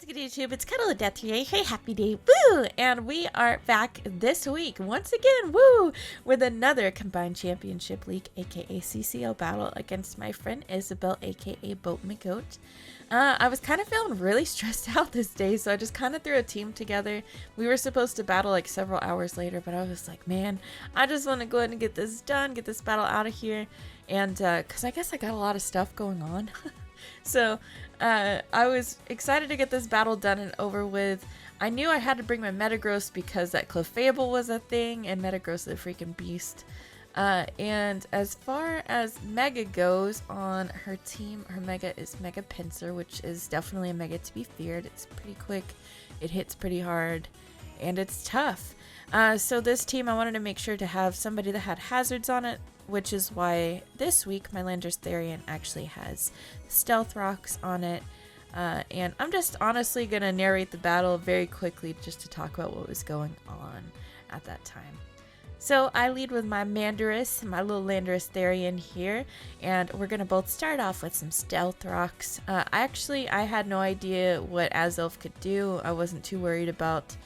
Good YouTube, it's Cuddle of Death here. Hey, happy day, woo! And we are back this week, once again, woo! With another Combined Championship League, aka CCL battle against my friend Isabel, aka Boat McGoat. I was kind of feeling really stressed out this day, so I just kind of threw a team together. We were supposed to battle like several hours later, but I was like, man, I just want to go ahead and get this done, get this battle out of here. And, because I guess I got a lot of stuff going on. So, I was excited to get this battle done and over with. I knew I had to bring my Metagross because that Clefable was a thing, and Metagross is a freaking beast. And as far as Mega goes on her team, her Mega is Mega Pinsir, which is definitely a Mega to be feared. It's pretty quick, it hits pretty hard, and it's tough. So this team, I wanted to make sure to have somebody that had hazards on it, which is why this week my Landorus Therian actually has Stealth Rocks on it. And I'm just honestly going to narrate the battle very quickly just to talk about what was going on at that time. So I lead with my Mandorus, my little Landorus Therian here, and we're going to both start off with some Stealth Rocks. I had no idea what Azelf could do. I wasn't too worried about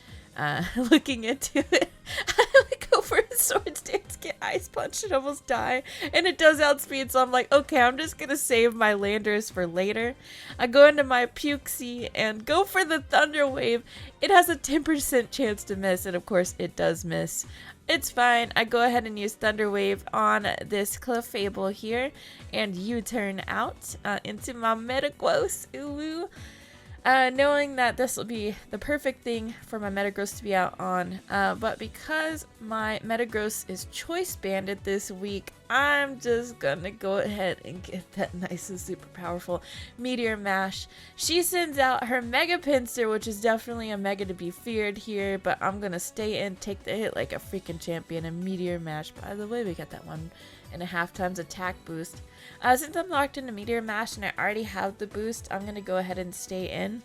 looking into it. I go for a Swords Dance, get Ice Punched and almost die, and it does outspeed, so I'm like, okay, I'm just gonna save my Landorus for later. I go into my Pukesy and go for the Thunder Wave. It has a 10% chance to miss, and of course it does miss. It's fine. I go ahead and use Thunder Wave on this Clefable here and U-turn out into my Metagross. Ooh. Knowing that this will be the perfect thing for my Metagross to be out on, but because my Metagross is choice banded this week, I'm just gonna go ahead and get that nice and super powerful Meteor Mash. She sends out her Mega Pinsir, which is definitely a Mega to be feared here, but I'm gonna stay in, take the hit like a freaking champion, and Meteor Mash. By the way, we got that 1.5 times attack boost. Since I'm locked into Meteor Mash and I already have the boost, I'm going to go ahead and stay in.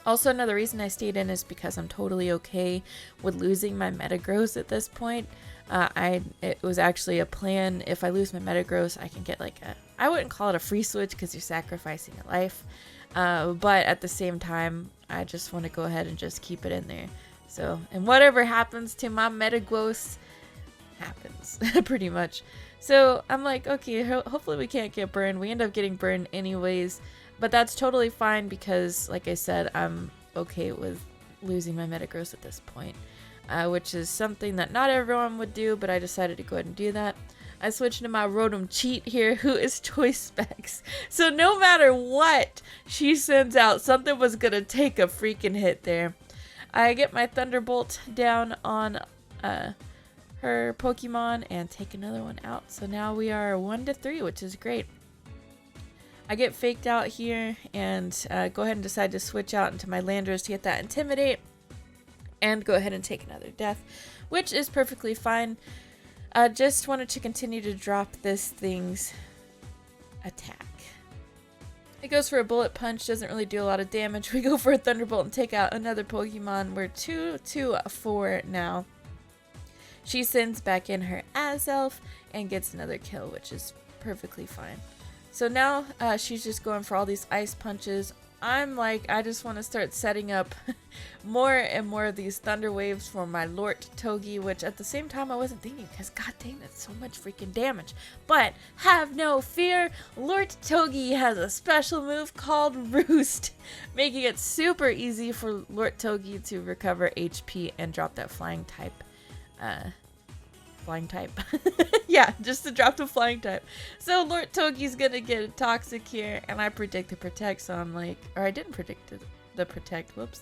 Also, another reason I stayed in is because I'm totally okay with losing my Metagross at this point. It was actually a plan. If I lose my Metagross, I can get like I wouldn't call it a free switch because you're sacrificing a life. But at the same time, I just want to go ahead and just keep it in there. So, and whatever happens to my Metagross happens, pretty much. So I'm like, okay, hopefully we can't get burned. We end up getting burned anyways, but that's totally fine because, like I said, I'm okay with losing my Metagross at this point, which is something that not everyone would do, but I decided to go ahead and do that. I switched to my Rotom Cheat here, who is Choice Specs. So no matter what she sends out, something was going to take a freaking hit there. I get my Thunderbolt down on her Pokemon and take another one out. So now we are 1-3, which is great. I get faked out here and go ahead and decide to switch out into my Landorus to get that Intimidate and go ahead and take another death, which is perfectly fine. Just wanted to continue to drop this thing's attack. It goes for a Bullet Punch, doesn't really do a lot of damage. We go for a Thunderbolt and take out another Pokemon. We're 2-4 now. She sends back in her Azelf and gets another kill, which is perfectly fine. So now she's just going for all these Ice Punches. I'm like, I just want to start setting up more and more of these Thunder Waves for my Lort Togi, which at the same time I wasn't thinking because god dang, that's so much freaking damage. But have no fear, Lort Togi has a special move called Roost, making it super easy for Lort Togi to recover HP and drop that flying type. Yeah, just to drop the flying type. So Lort Togi's gonna get a Toxic here, and I predict the Protect, so I'm like, or I didn't predict the Protect, whoops.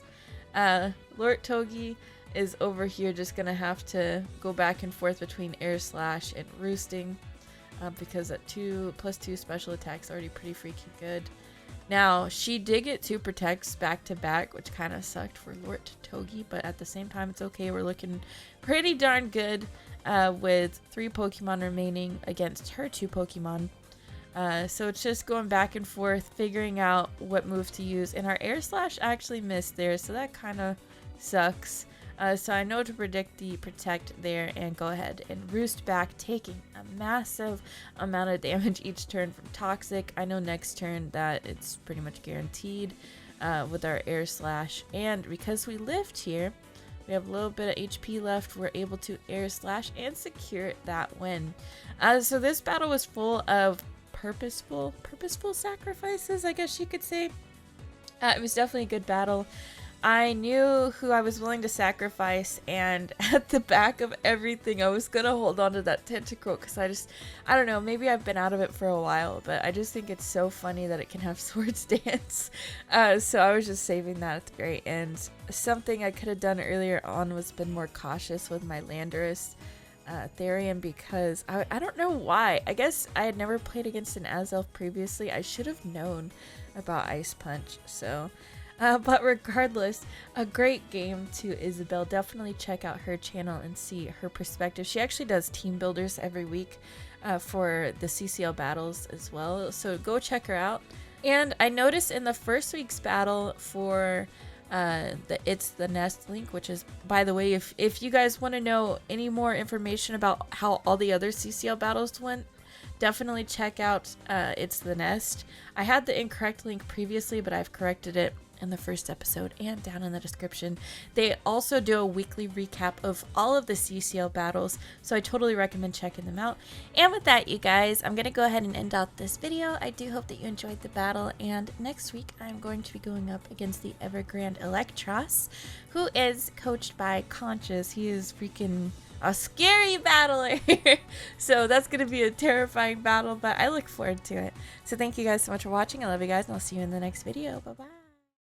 Lort Togi is over here just gonna have to go back and forth between Air Slash and Roosting, because that 2+2 special attack's already pretty freaking good. Now, she did get 2 Protects back to back, which kind of sucked for Lort Togi, but at the same time, it's okay. We're looking pretty darn good with 3 Pokemon remaining against her 2 Pokemon. So it's just going back and forth, figuring out what move to use. And our Air Slash actually missed there, so that kind of sucks. So I know to predict the Protect there and go ahead and Roost back, taking a massive amount of damage each turn from Toxic. I know next turn that it's pretty much guaranteed. with our air slash. And because we lived here, we have a little bit of HP left. We're able to air slash and secure that win. So this battle was full of purposeful sacrifices, I guess you could say. It was definitely a good battle. I knew who I was willing to sacrifice, and at the back of everything, I was gonna hold on to that tentacle because I don't know, maybe I've been out of it for a while, but I just think it's so funny that it can have swords dance. So I was just saving that at the very end. Something I could have done earlier on was been more cautious with my Landorus Therian, because I don't know why. I guess I had never played against an Azelf previously. I should have known about Ice Punch, so... but regardless, a great game to Isabel. Definitely check out her channel and see her perspective. She actually does team builders every week for the CCL battles as well, so go check her out. And I noticed in the first week's battle for the ItsTheNest link, which is, by the way, if you guys want to know any more information about how all the other CCL battles went, definitely check out ItsTheNest. I had the incorrect link previously, but I've corrected it in the first episode and down in the description. They also do a weekly recap of all of the CCL battles, so I totally recommend checking them out. And with that, you guys, I'm gonna go ahead and end out this video. I do hope that you enjoyed the battle, and next week I'm going to be going up against the Evergrande Electros, who is coached by Conscious. He is freaking a scary battler. So that's gonna be a terrifying battle, but I look forward to it. So thank you guys so much for watching. I love you guys, and I'll see you in the next video. Bye bye.